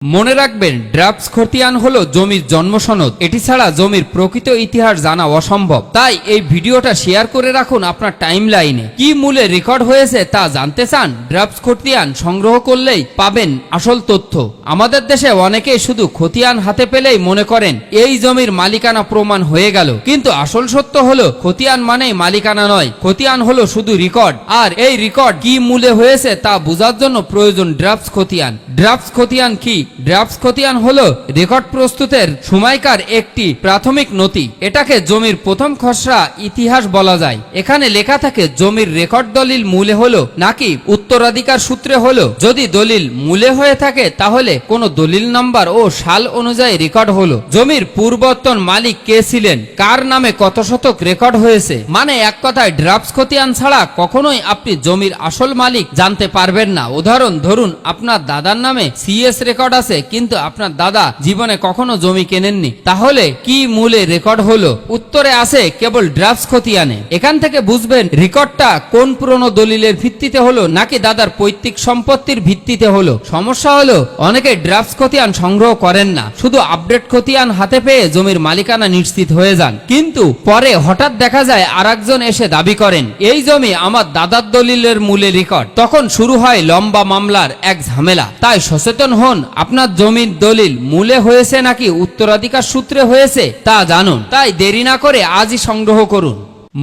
মনে রাখবেন, ড্রাফটস খতিয়ান হলো জমির জন্ম সনদ। এটি ছাড়া জমির প্রকৃত ইতিহাস জানা অসম্ভব। তাই এই ভিডিওটা শেয়ার করে রাখুন আপনার টাইম লাইনে। কি মূলে রেকর্ড হয়েছে তা জানতে চান? ড্রাফটস খতিয়ান সংগ্রহ করলেই পাবেন আসল তথ্য। আমাদের দেশে অনেকেই শুধু খতিয়ান হাতে পেলেই মনে করেন এই জমির মালিকানা প্রমাণ হয়ে গেল, কিন্তু আসল সত্য হলো খতিয়ান মানেই মালিকানা নয়। খতিয়ান হলো শুধু রেকর্ড, আর এই রেকর্ড কি মূলে হয়েছে তা বোঝার জন্য প্রয়োজন ড্রাফটস খতিয়ান। ড্রাফটস খতিয়ান কি? ড্রাফটস খতিয়ান হলো রেকর্ড প্রস্তুতের সময়কার একটি প্রাথমিক নথি। এটাকে জমির প্রথম খসড়া ইতিহাস বলা যায়। এখানে লেখা থাকে জমির রেকর্ড দলিল মূলে হলো নাকি উত্তরাধিকার সূত্রে হলো। যদি দলিল মূলে হয়ে থাকে তাহলে কোন দলিল নাম্বার ও সাল অনুযায়ী রেকর্ড হলো। জমির পূর্বতন মালিক কে ছিলেন, কার নামে কত শতক রেকর্ড হয়েছে। মানে এক কথায় ড্রাফটস খতিয়ান ছাড়া কখনোই আপনি জমির আসল মালিক জানতে পারবেন না। উদাহরণ ধরুন, আপনার দাদার নামে সিএস রেকর্ড আছে, কিন্তু আপনার দাদা জীবনে কখনো জমি কেনেননি। তাহলে কি মূলে রেকর্ড হলো? উত্তরে আছে কেবল ড্রাফটস খতিয়ানে। এখান থেকে বুঝবেন রেকর্ডটা কোন পুরনো দলিলের ভিত্তিতে হলো নাকি দাদার পৈতৃক সম্পত্তির ভিত্তিতে হলো। সমস্যা হলো অনেকে ড্রাফটস খতিয়ান সংগ্রহ করেন না, শুধু আপডেট খতিয়ান হাতে পেয়ে জমির মালিকানা নিশ্চিত হয়ে যান। কিন্তু পরে হঠাৎ দেখা যায় আরেকজন এসে দাবি করেন এই জমি আমার দাদার দলিলের মূলে রেকর্ড। তখন শুরু হয় লম্বা মামলার এক ঝামেলা। তাই সচেতন হন, আপনার জমির দলিল মূলে হয়েছে নাকি উত্তরাধিকার সূত্রে হয়েছে তা জানুন। তাই দেরি না করে আজই সংগ্রহ করুন।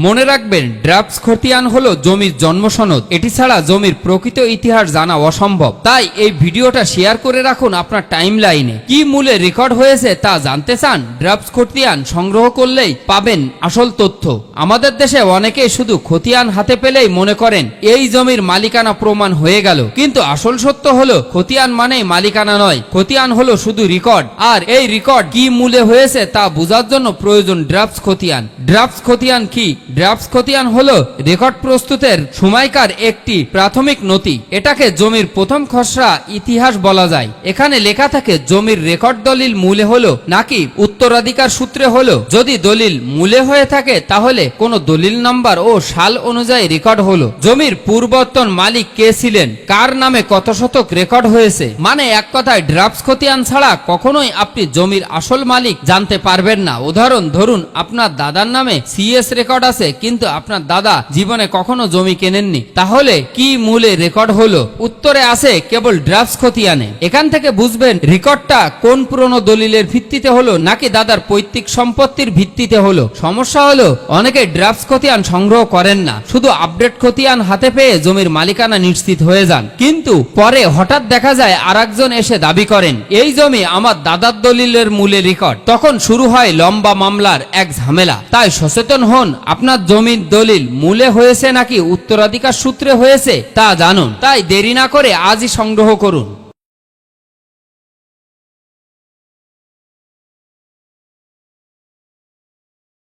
মনে রাখবেন, ড্রাফটস খতিয়ান হলো জমির জন্ম সনদ। এটি ছাড়া জমির প্রকৃত ইতিহাস জানা অসম্ভব। তাই এই ভিডিওটা শেয়ার করে রাখুন আপনার টাইম লাইনে। কি মূলে রেকর্ড হয়েছে তা জানতে চান? ড্রাফটস খতিয়ান সংগ্রহ করলেই পাবেন আসল তথ্য। আমাদের দেশে অনেকেই শুধু খতিয়ান হাতে পেলেই মনে করেন এই জমির মালিকানা প্রমাণ হয়ে গেল, কিন্তু আসল সত্য হলো খতিয়ান মানেই মালিকানা নয়। খতিয়ান হলো শুধু রেকর্ড, আর এই রেকর্ড কি মূলে হয়েছে তা বোঝার জন্য প্রয়োজন ড্রাফটস খতিয়ান। ড্রাফটস খতিয়ান কি? ড্রাফটস খতিয়ান হলো রেকর্ড প্রস্তুতের সময়কার একটি প্রাথমিক নথি। এটাকে জমির প্রথম খসড়া ইতিহাস বলা যায়। এখানে লেখা থাকে জমির রেকর্ড দলিল মূলে হলো নাকি উত্তরাধিকার সূত্রে হলো। যদি দলিল মূলে হয়ে থাকে তাহলে কোন দলিল নাম্বার ও সাল অনুযায়ী রেকর্ড হলো। জমির পূর্বতন মালিক কে ছিলেন, কার নামে কত শতক রেকর্ড হয়েছে। মানে এক কথায় ড্রাফটস খতিয়ান ছাড়া কখনোই আপনি জমির আসল মালিক জানতে পারবেন না। উদাহরণ ধরুন, আপনার দাদার নামে সিএস রেকর্ড আছে, কিন্তু আপনার দাদা জীবনে কখনো জমি কেনেননি। তাহলে কি মূলে রেকর্ড হলো? উত্তরে আছে কেবল ড্রাফটস খতিয়ানে। এখান থেকে বুঝবেন রেকর্ডটা কোন পুরনো দলিলের ভিত্তিতে হলো নাকি দাদার পৈতৃক সম্পত্তির ভিত্তিতে হলো। সমস্যা হলো অনেকে ড্রাফটস খতিয়ান সংগ্রহ করেন না, শুধু আপডেট খতিয়ান হাতে পেয়ে জমির মালিকানা নিশ্চিত হয়ে যান। কিন্তু পরে হঠাৎ দেখা যায় আরেকজন এসে দাবি করেন এই জমি আমার দাদার দলিলের মূলে রেকর্ড। তখন শুরু হয় লম্বা মামলার এক ঝামেলা। তাই সচেতন হন, আপনার জমির দলিল মূলে হয়েছে নাকি উত্তরাধিকার সূত্রে হয়েছে তা জানুন। তাই দেরি না করে আজই সংগ্রহ করুন।